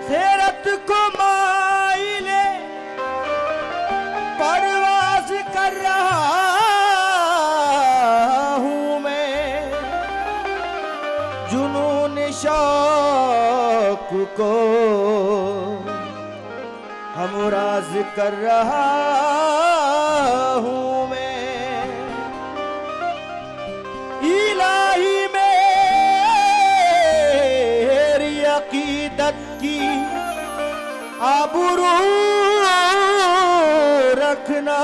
खेरत को माइले परवाज कर रहा हूँ मैं, जुनून शौक को हमराज कर रहा हूँ मैं। इलाही मेरी अकीदत की आबरू रखना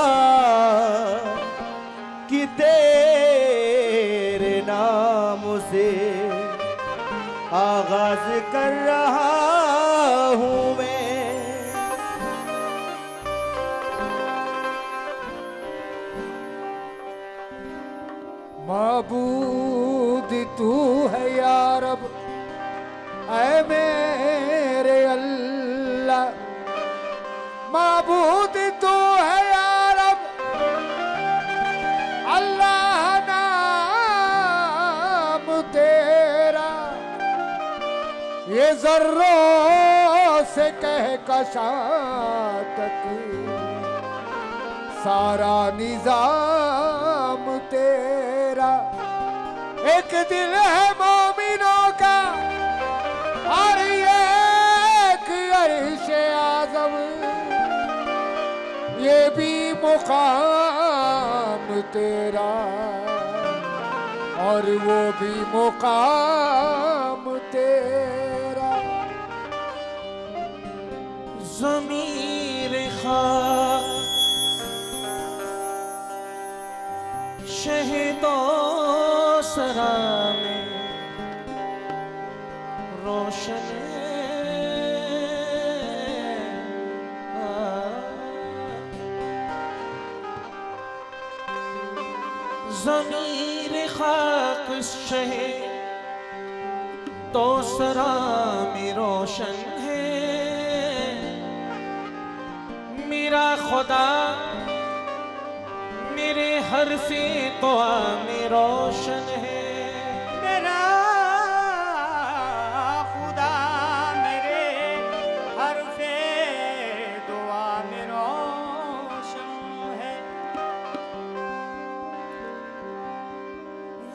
कि तेरे नाम से आगाज कर रहा हूँ मैं। माबूद तू है या रब, ऐ मेरे अल्लाह। माबूद तू है या रब, अल्लाह नाम तेरा। ये जर्रों से कह कशा तक सारा निजाम तेरा। एक दिल है मोमिनों का और एक अर्श आज़म, ये भी मुकाम तेरा और वो भी मुकाम तेरा। ज़मीर खाक शहीदो सरा में रोशन ज़मीर खाक शहीदो सरा में रोशन है। मेरा खुदा मेरे हरफ़े दुआ में रोशन है। मेरा खुदा मेरे हरफ़े दुआ में रोशन है।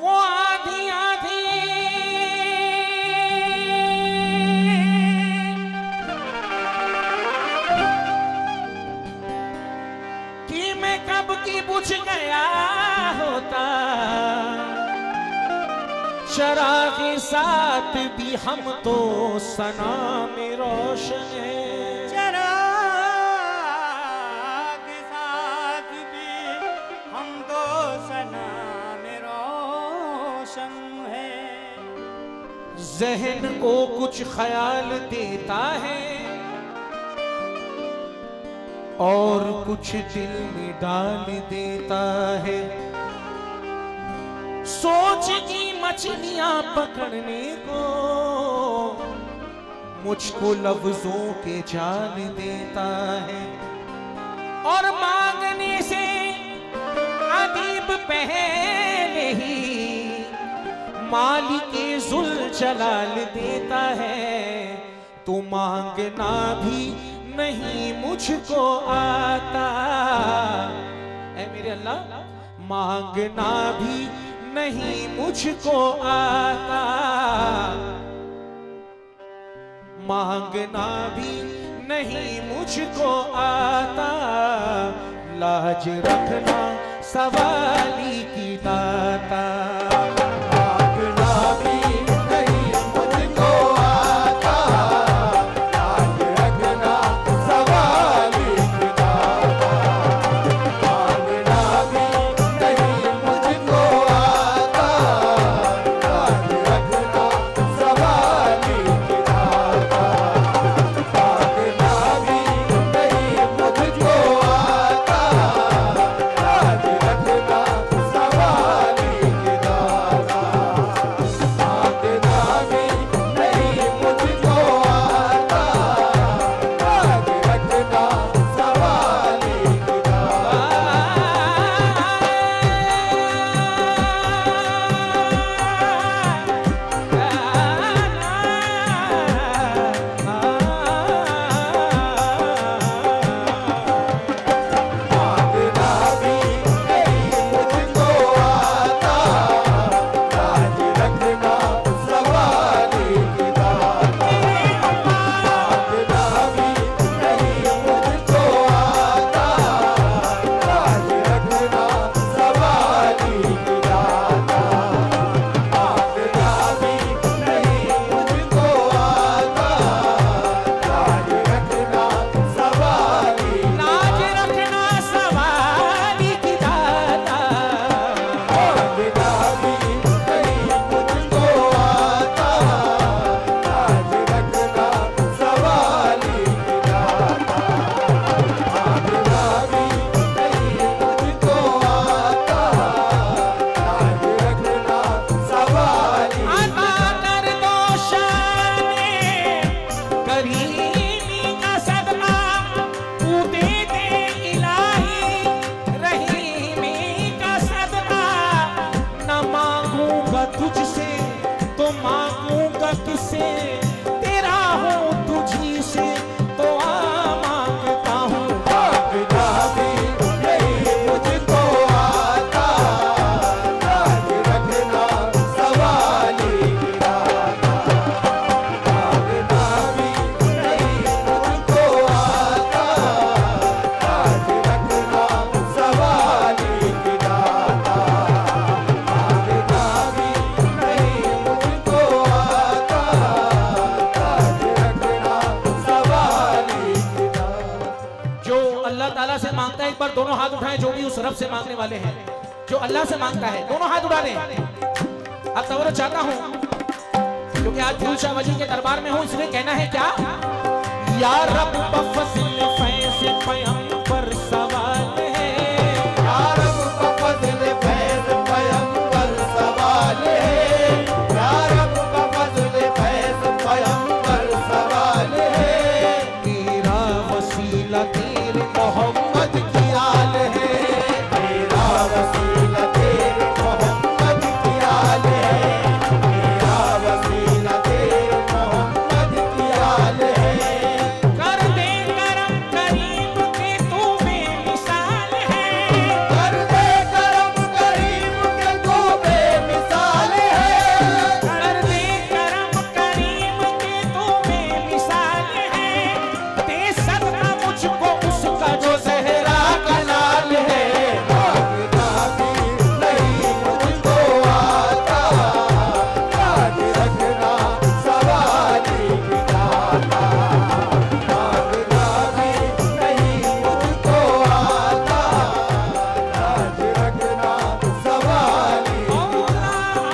वो आधी आधी कि मैं कब की बुझ गया होता, चराग़े साथ भी हम तो सना में रोशन है। चराग़े साथ भी हम तो सना में रोशन है। ज़हन को कुछ ख्याल देता है और कुछ दिल में डाल देता है। सोच की मछलियां पकड़ने को मुझको लफ्जों के जाल देता है। और मांगने से अदीब पहले ही मालिक जुल जलाल देता है। तू मांगना भी नहीं मुझको आता, ऐ मेरे अल्लाह मांगना भी नहीं मुझको आता। मांगना भी नहीं मुझको आता। लाज रखना सवाली की दाता। जो भी उस रब से मांगने वाले हैं, जो अल्लाह से मांगता है, दोनों हाथ उठा दें। अब तवज्जो चाहता हूं क्योंकि आज फूल शाह वली के दरबार में हूं, इसलिए कहना है क्या, या रब बफज़ल फैज़ पैगंबर सवाल है, या रब बफज़ल फैज़ पैगंबर सवाल है, या रब बफज़ल फैज़ पैगंबर सवाल है, मेरा वसीला तेरे मोहम्मद की आल है, मेरा वसीला तेरे मोहम्मद की आल है, मेरा वसीला तेरे मोहम्मद की आल है। कर दे करम करीम के तू बेमिसाल है, कर दे करम करीम के तू बेमिसाल है, कर दे करम करीम के तू बेमिसाल है, दे सदका मुझको उसका जो ज़हरा का लाल है। मांगना भी नहीं मुझको आता, याद रखना सवाली की दाता, मांगना भी नहीं मुझको आता, याद रखना सवाली की मांगना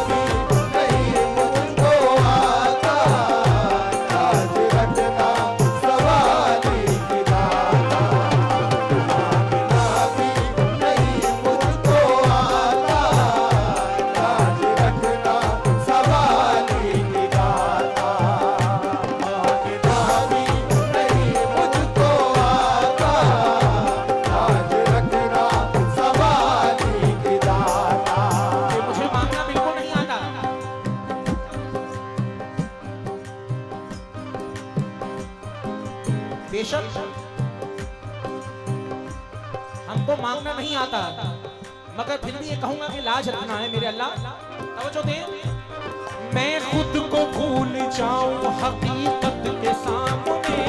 भी नहीं मुझको आता, याद रखना सवाली की दाता, मांगना भी नहीं मुझको आता, याद रखना सवाली की दाता, मांगना भी नहीं मुझको आता, याद रखना सवाली की दाता। मुझे मांगना बिल्कुल नहीं आता, बेशक हमको मांगना नहीं आता, मगर फिर भी ये कहूंगा कि लाज रखना है मेरे अल्लाह। तवज्जो दे, मैं खुद को भूल जाऊं हकीकत के सामने,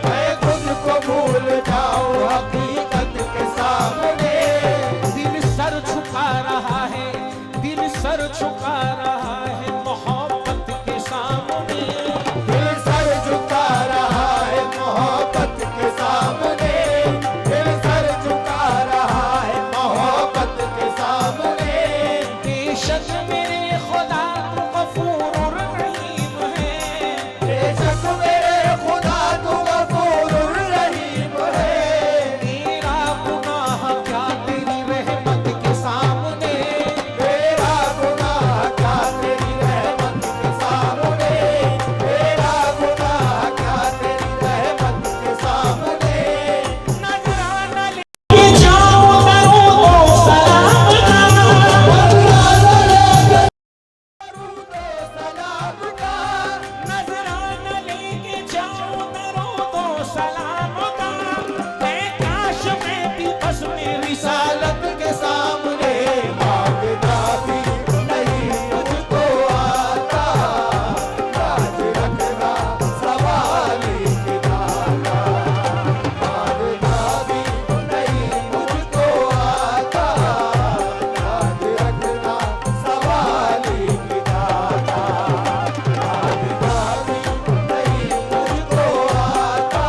मैं खुद को भूल जाऊं हकीकत के सामने, दिल सर झुका रहा है, दिल सर झुका रहा है मोहब्बत के सामने, दिल सर झुका रहा है मोहब्बत के सामने, दिल सर झुका रहा है मोहब्बत के सामने, बेशक मेरे खुदा तू गफूर रहीम है, बेशक मेरे खुदा तू गफूर रहीम है, मेरा गुनाह क्या तेरी रहमत के सामने, मेरा गुनाह क्या तेरी रहमत के सामने, मेरा गुनाह क्या तेरी रहमत के सामने, नजराना लेके जाऊं दरूद ओ सलाम का, नजराना लेके जाऊं दरूद ओ सलाम का, मैं काश मैं भी बस मेरी रिसालत के सामने, मांगना भी नहीं मुझको आता, याद रखना सवाली की दाता, मांगना भी नहीं मुझको आता, याद रखना सवाली की दाता, मांगना भी नहीं मुझको आता,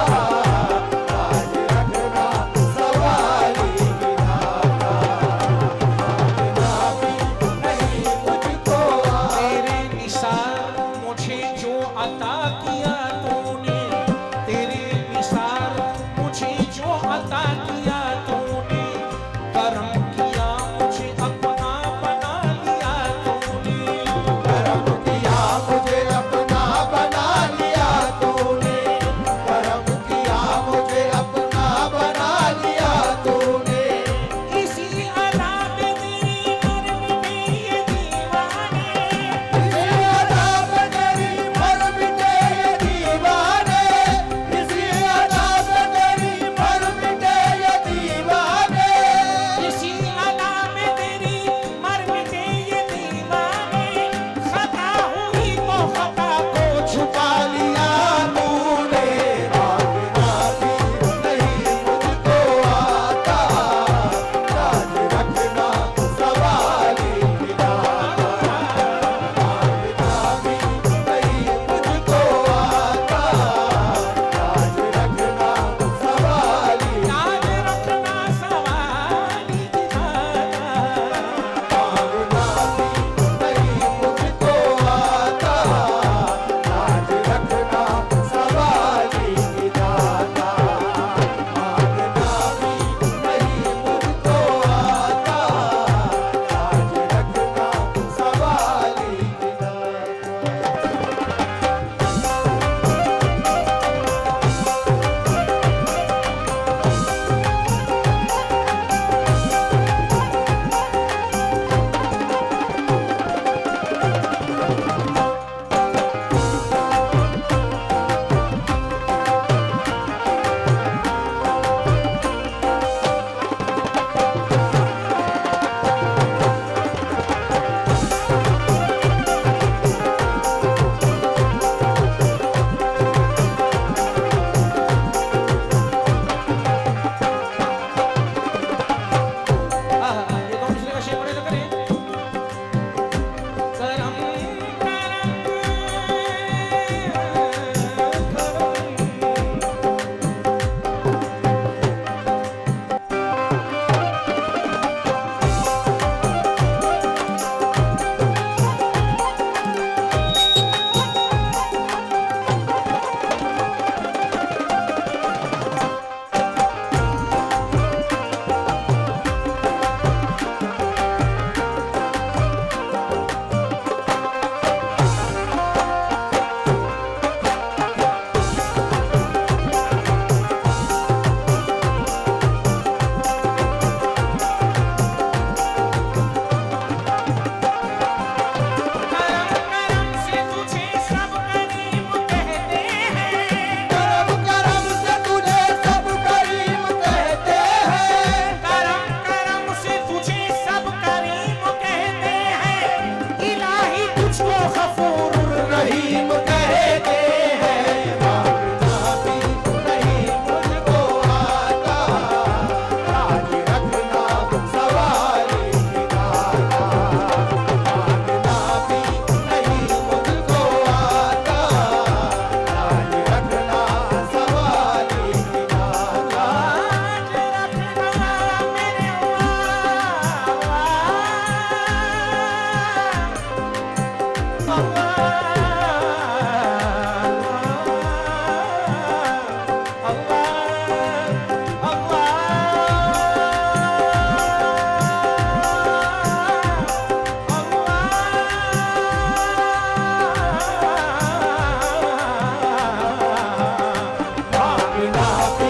मांगना भी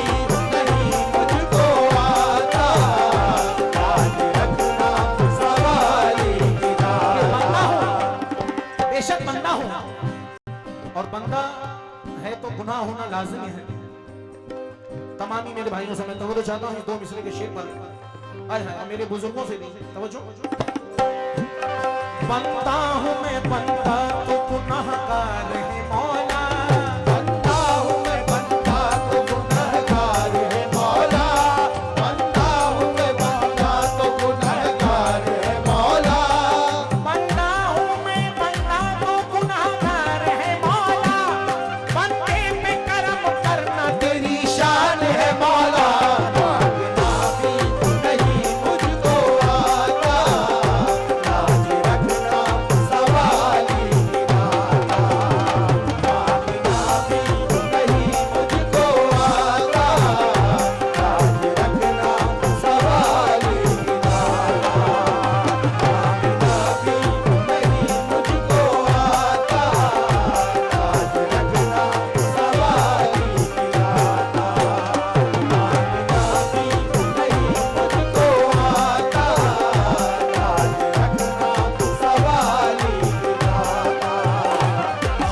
नहीं मुझको आता, लाज रखना सवाली गिरा। बंदा हूं, बेशक बंदा हूं, और बंदा है तो गुनाह होना लाजमी है। तमामी मेरे भाइयों से मैं तवज्जो चाहता हूं दो मिसरे के शेर पर। आए हाय, मेरे बुजुर्गों से भी तवज्जो। बंदा हूं मैं बंदा तो गुनाहगार है मौला, बंदा हूँ मैं बंदा तो गुनहगार है मौला, बंदा हूँ मैं बंदा तो गुनहगार है मौला, बंदा हूं मैं बंदा तो गुनाहगार है मौला, बंदे पे करम करना तेरी शान है मौला। मांगना भी नहीं मुझको आता, लाज रखना सवाली गिराता। मांगना भी नहीं मुझको आता, लाज रखना सवाली गिराता। मांगना भी नहीं मुझको आता, लाज रखना सवाली गिराता। मांगना भी नहीं मुझको आता, लाज रखना सवाली गिराता।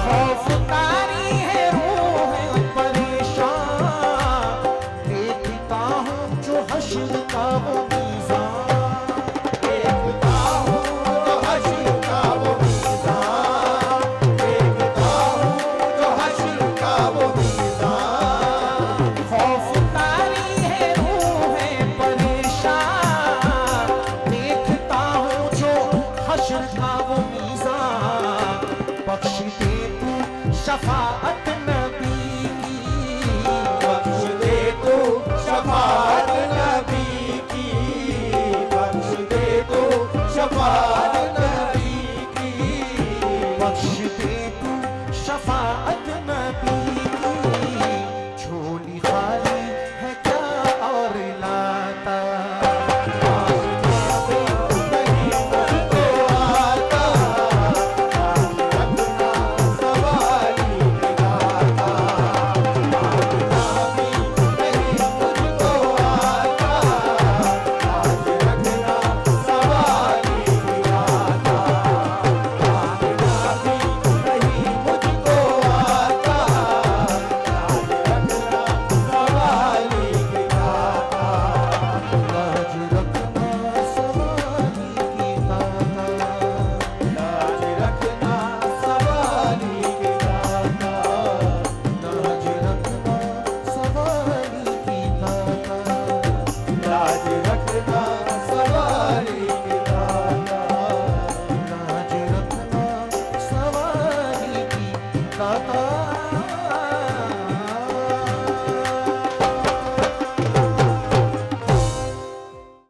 खौफदारी है रूह परेशान, देखता हूँ जो हश्र का वो मीज़ान। देखता हूँ जो हश्र का वो मीज़ान, देखता हूँ जो हश्र का वो मीज़ान। खौफदारी है रूह परेशान, देखता हूँ जो हश्र का वो मीज़ान। बख्श दे तू शफाअत नबी की, बख्श दे तू शफाअत नबी की, बख्श दे तू शफाअत नबी की। बख्श दे तू शफाअत नबी की। झोली खाली है क्या और लाता, नहीं मुझको आता, लाज रखना सवाली गिराता। मांगना भी नहीं मुझको आता, लाज रखना सवाली गिराता। मांगना भी नहीं मुझको आता, लाज रखना सवाली गिराता। लाज रखना सवाली की ताता, लाज रखना सवाली गिराता। लाज रखना सवाली की ताता, लाज रखना सवाली गिराता। लाज रखना सवाली की ताता।